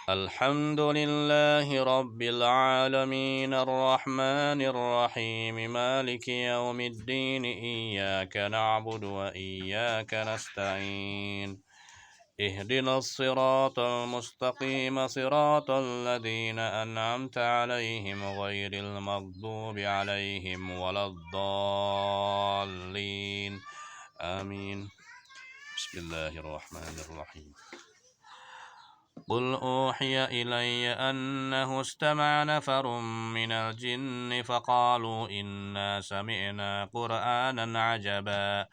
الحمد لله رب العالمين الرحمن الرحيم مالك يوم الدين إياك نعبد وإياك نستعين اهدنا الصراط المستقيم صراط الذين أنعمت عليهم غير المغضوب عليهم ولا الضالين آمين. بسم الله الرحمن الرحيم. قل أوحي إلي أنه استمع نفر من الجن فقالوا إنا سمعنا قرآنا عجبا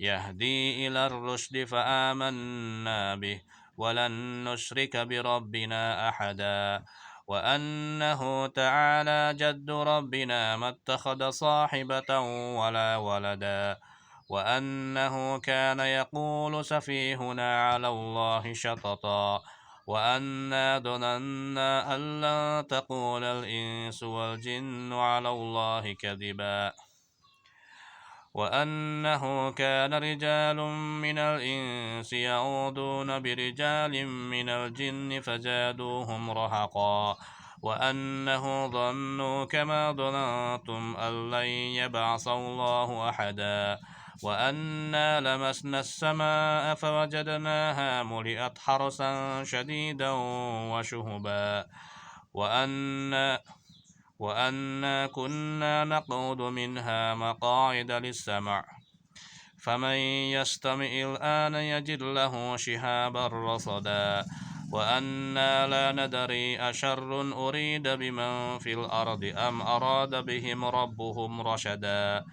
يهدي إلى الرشد فآمنا به ولن نشرك بربنا أحدا وأنه تعالى جد ربنا ما اتخذ صاحبة ولا ولدا وأنه كان يقول سفيهنا على الله شططا وأنا ظننا أن لن تقول الإنس والجن على الله كذبا وأنه كان رجال من الإنس يعوذون برجال من الجن فزادوهم رهقا وأنه ظنوا كما ظننتم أن لن يبعث الله أحدا وأنا لمسنا السماء فوجدناها ملئت حرسا شديدا وشهبا وأنا كنا نقعد منها مقاعد للسمع فمن يستمع الآن يجد له شهابا رصدا وأنا لا ندري أشر أريد بمن في الأرض أم أراد بهم ربهم رشدا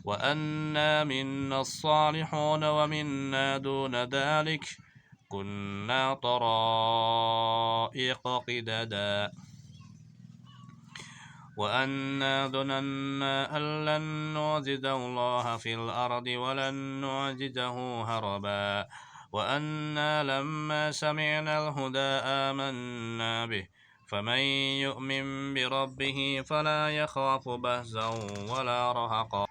وأنا منا الصالحون ومنا دون ذلك كنا طرائق قددا وأنا ظننا أن لن نعجز الله في الأرض ولن نعجزه هربا وأنا لما سمعنا الهدى آمنا به فمن يؤمن بربه فلا يخاف بهزا ولا رهقا